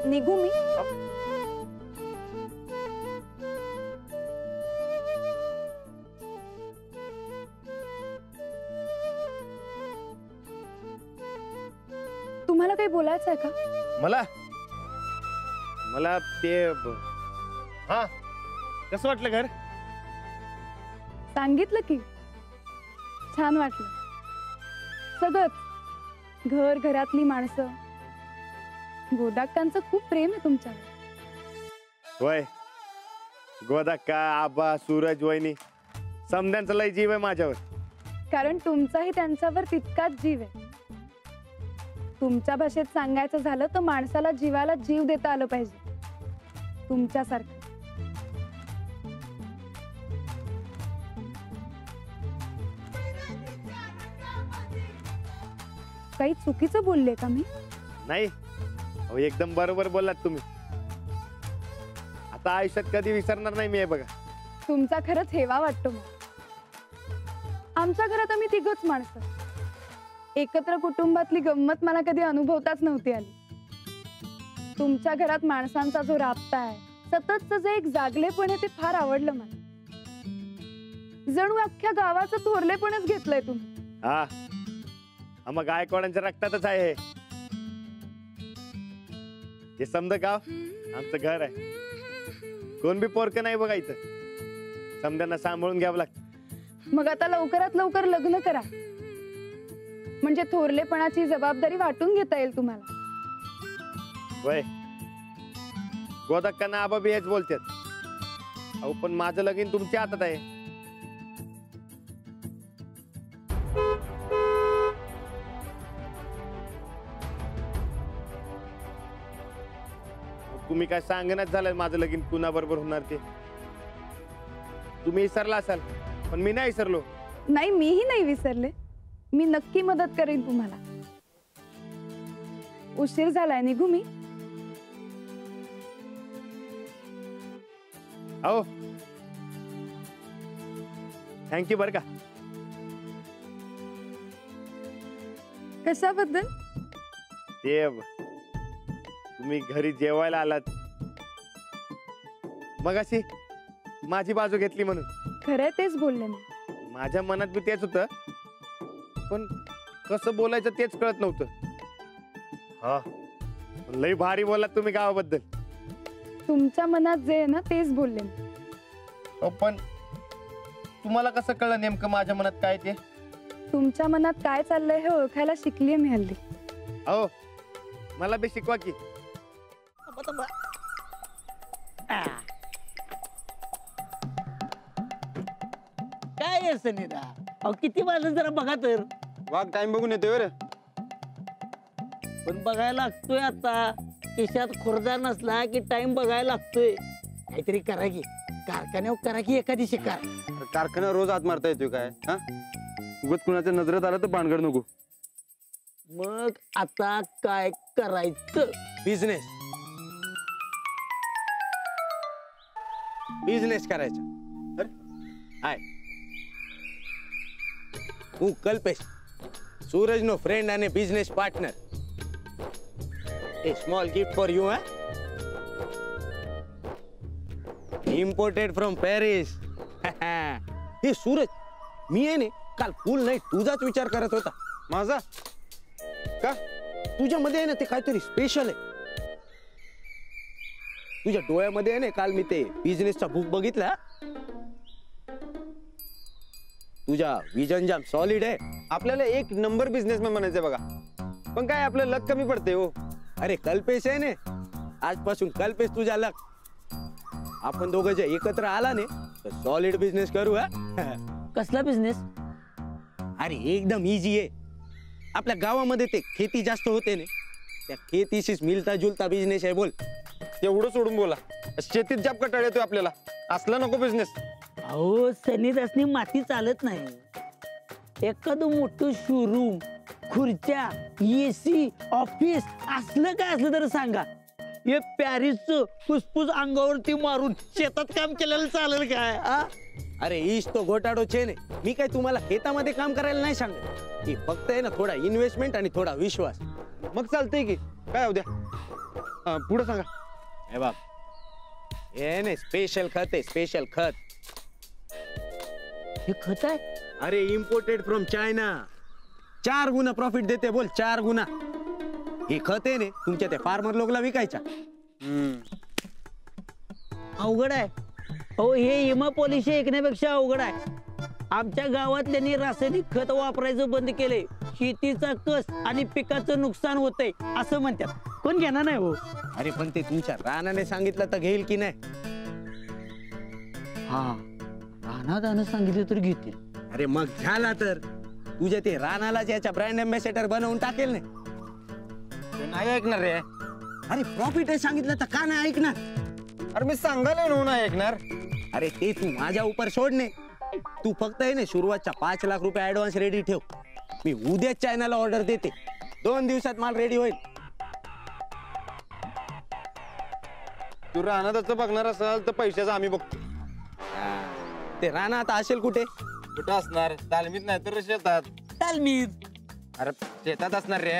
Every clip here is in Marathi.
निघू मी? तुम्हाला काही बोलायचं आहे का? मला मला ते हा कसं वाटलं घर? सांगितलं की छान वाटलं सगळंच, घर, घरातली माणसं. गोदाक्कांचं खूप प्रेम आहे तुमच्यावर. होय, गोदाक्का, आबा, सूरज, वहिनी समद्यांचा लय जीव आहे माझ्यावर. कारण तुमचाही त्यांच्यावर तितकाच जीव आहे. तुमच्या भाषेत सांगायचं झालं तर माणसाला जीवाला जीव देता आलं पाहिजे तुमच्यासारखं. काही चुकीचं बोलले का मी? नाही, अहो एकदम बरोबर बोललात तुम्ही. आता आयुष्यात कधी विसरणार नाही मी हे बघा. तुमचा खरंच हेवा वाटतो मला. आमच्या घरात आम्ही तिघच माणसं. एकत्र कुटुंबातली गंमत मला कधी अनुभवताच नव्हती आली. तुमच्या घरात माणसांचा जो राबता आहे, सततचं जे एक जागलेपण आहे, ते फार आवडलं मला. जणू अख्ख्या गावाचं थोरलेपणच घेतलंय तुम्ही. हा, मग गायकवाडांच्या रक्तातच आहे हे समद गाव आमचं घर आहे. कोण बी पोरकं नाही बघा इथं. समद्यांना सांभाळून घ्यावं लागतं. मग आता लवकरात लवकर लग्न करा, म्हणजे थोरलेपणाची जबाबदारी वाटून घेता येईल तुम्हाला. होय, गोदाक्कांना आबा बी हेच बोलतात. अहो पण माझं लगीन तुमच्या हातात आहे. तुम्ही काय सांगणच झालं माझं लगीन कुणा बरोबर होणार ते. तुम्ही विसरला असाल, पण मी नाही विसरलो. नाही, मीही नाही विसरले. मी नक्की मदत करेन तुम्हाला. उशीर झालाय, निघू मी? हो, थँक्यू बर का. कशाबद्दल? देव, तुम्ही घरी जेवायला आलात मग अशी माझी बाजू घेतली म्हणून. खरंय, तेच बोलले मी. माझ्या मनात बी तेच होतं, पण कसं बोलायचं तेच कळत नव्हतं. हा, लई भारी बोललात तुम्ही गावाबद्दल. तुमच्या मनात जे आहे ना, तेच बोलले मी. पण तुम्हाला कसं कळलं नेमकं माझ्या मनात काय ते? तुमच्या मनात काय चाललंय हे ओळखायला शिकलीये मी हल्ली. हो, मला बी शिकवा की. काय आहे सनीदा? अहो किती वाजले जरा बघा तर. वाघ टाइम बघून येतोय रे. पण बघायला लागतोय आता. खिशात खुर्दा नसला की टाइम बघायला लागतोय. काहीतरी करा की, कारखान्यावर करा की एखादी शिकार. कारखान्यावर रोज आत मारता येतोय काय? हा, उगाच कुणाच्या नजरेत आलं तर भानगड नको. मग आता काय करायचं? बिझनेस बिझनेस करायचा. हाय, હું કલ્પેશ, सूरज નો फ्रेंड અને business partner. A small gift for you, imported from Paris. हे सूरज, मी आहे ने काल फुल नाईट तुझाच विचार करत होता. माझा का? तुझ्यामध्ये आहे ना ते काहीतरी स्पेशल आहे. तुझ्या डोळ्यामध्ये आहे ना, काल मी ते बिझनेसचा बुक बघितला. तुझा विजन जाम सॉलिड आहे. आपल्याला एक नंबर बिझनेसमॅन बनायचंय बघा. पण काय आपलं लक कमी पडते हो. अरे कल्पेश आहे ने, आजपासून कल्पेश तुझा लक. आपण दोघं जे एकत्र आला ने तर सॉलिड बिझनेस करू. कसला बिझनेस? अरे एकदम इझी आहे. आपल्या गावामध्ये ते खेती जास्त होते ने, त्या खेतीशीच मिलता जुलता बिझनेस आहे. बोल. एवढं सोडून बोला. शेतीत जाब कटाळ येतोय आपल्याला. असला नको बिझनेस. अहो सनीदासनी माती चालत नाही. एखादं मोठं शोरूम, खुर्च्या, एसी, ऑफिस असलं काय असलं तर सांगा. हे पॅरिसचं फुसफुस अंगावरती मारून शेतात काम केलेलं चालेल काय? अरे ईश तो घोटाडो छे ने. मी काय तुम्हाला शेतामध्ये काम करायला नाही सांगत. की फक्त आहे ना थोडा इन्व्हेस्टमेंट आणि थोडा विश्वास. मग चालतंय की, काय होऊ द्या. पुढे सांगा. हे बाप, हे नाही स्पेशल खत आहे, स्पेशल खत. हे खत आहे? अरे imported from China. 4 Guna profit देते बोल, 4 गुना. हे खत आहे ने तुमच्या त्या फार्मर लोकला विकायच्या. अवघड आहे हो हे. हिमा पॉलिशी ऐकण्यापेक्षा अवघड आहे. आमच्या गावात त्यांनी रासायनिक खत वापरायचं बंद केले. शेतीचा कस आणि पिकाचं नुकसान होतंय असं म्हणतात. कोण घेणार नाही हो. अरे पण ते तुमच्या रानाने सांगितलं तर घेईल की नाही? हा, रानादानं सांगितलं तर घेतील. अरे मग झाला तर तुझ्या ते रानालाच याच्या ब्रँड अम्बॅसेडर बनवून टाकेल नाही. नाही ऐकणार रे. अरे प्रॉफिट आहे सांगितलं तर का नाही ऐकणार? अरे मी सांगायला नाही ऐकणार. अरे ते तू माझ्या उपर सोडणे. तू फक्त आहे ना सुरुवातच्या 5 लाख रुपये ऍडव्हान्स रेडी ठेव. मी उद्याच चायनाला ऑर्डर देते. 2 दिवसात माल रेडी होईल. तू रानात बघणार असाल तर पैशाचं आम्ही बघतो. ते राणा आता असेल कुठे? कुठं असणार? तालमीत नाही तर शेतात. तालमीत. अरे शेतात असणार रे.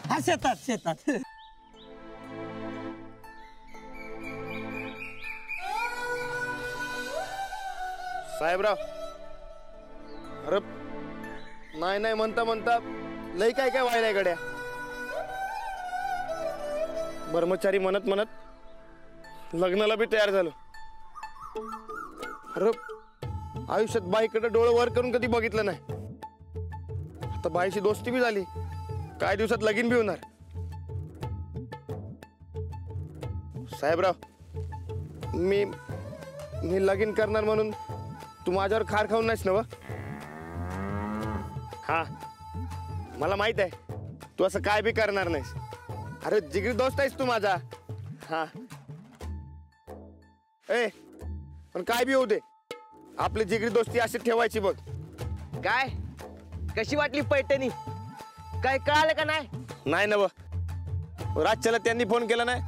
हा, शेतात शेतात. साहेबराव, अरे नाही नाही म्हणता म्हणता लय काय काय व्हायलाय गड्या. ब्रह्मचारी म्हणत म्हणत लग्नाला बी तयार झालो. अरे आयुष्यात बाईकडे डोळं वर करून कधी बघितलं नाही. आता बाईशी दोस्ती बी झाली. काय दिवसात लगीन बी होणार. साहेबराव, मी लगीन करणार म्हणून तू माझ्यावर खार खाऊन नाहीस ना व? हा, मला माहित आहे तू असं काय बी करणार नाहीस. अरे जिगरी दोस्त आहेस तू माझा. हा ए, पण काय बी होऊ दे, आपली जिगरी दोस्ती अशी ठेवायची बघ. काय कशी वाटली पैठणी? काय कळालं का नाही? नाही ना व, रातच्याला त्यांनी फोन केला नाही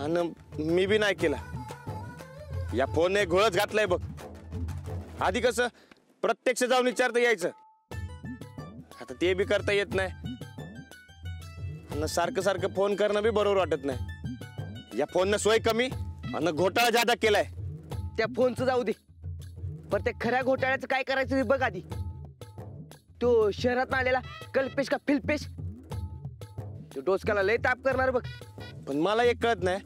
आणि मी बी नाही केला. या फोनने घोळच घातलाय बघ. आधी कसं प्रत्यक्ष जाऊन विचारता यायचं, आता ते बी करता येत नाही. आणि सारखं सारखं फोन करणं बी बरोबर वाटत नाही. या फोननं सोय कमी आणि घोटाळा जादा केलाय. त्या फोनचं जाऊ दे, पण त्या खऱ्या घोटाळ्याचं काय करायचं ते बघ आधी. तो शहरात आलेला कल्पेश का फिल्पेश, तो डोसक्याला लय ताप करणार बघ. पण मला एक कळत नाही,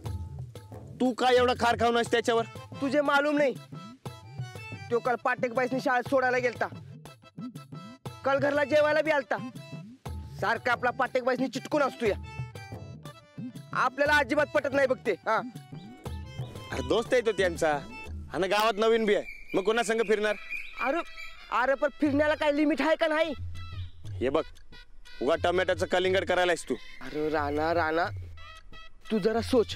तू काय एवढा खार खाऊन आहेस त्याच्यावर? तुझे मालूम नाही, तो काल पाटेक बाईसनी शाळेत सोडायला गेलता. काल घरला जेवायला बी आलता. सारखा आपला पाटेक बाईसनी चिटकून असतो. या आपल्याला अजिबात पटत नाही बघते. हा, अरे दोस्त आहे तो त्यांचा आणि गावात नवीन बी आहे, मग कोणा संग फिरणार? अरे अरे पण फिरण्याला काय लिमिट आहे का नाही? हे बघ, उगा टोमॅटोचं कलिंगड करायलायस तू. अरे राणा राणा, तू जरा सोच.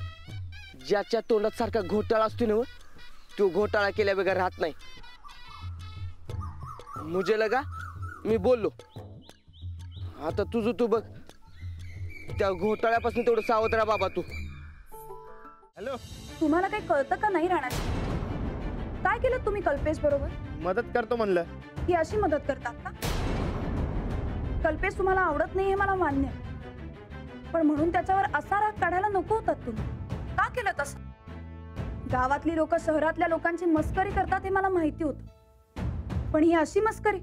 ज्याच्या तोंडात सारखा घोटाळा असतो ना, तो घोटाळा केल्या बगैर राहत नाही. मुझे लगा मी बोललो. आता तुझं तू बघ. त्या घोटाळ्यापासून तेवढं सावध राहा बाबा तू. हॅलो, तुम्हाला काही कळतं का नाही राहणार? काय केलं तुम्ही कल्पेश बरोबर? मदत करतो म्हणलं. ही अशी मदत करतात का? कल्पेश तुम्हाला आवडत नाही हे मला मान्य आहे. पण म्हणून त्याच्यावर असा राग काढायला नको होतात तुम्ही. का केलं तसं? गावातली लोक शहरातल्या लोकांची मस्करी करतात हे मला माहिती होतं, पण ही अशी मस्करी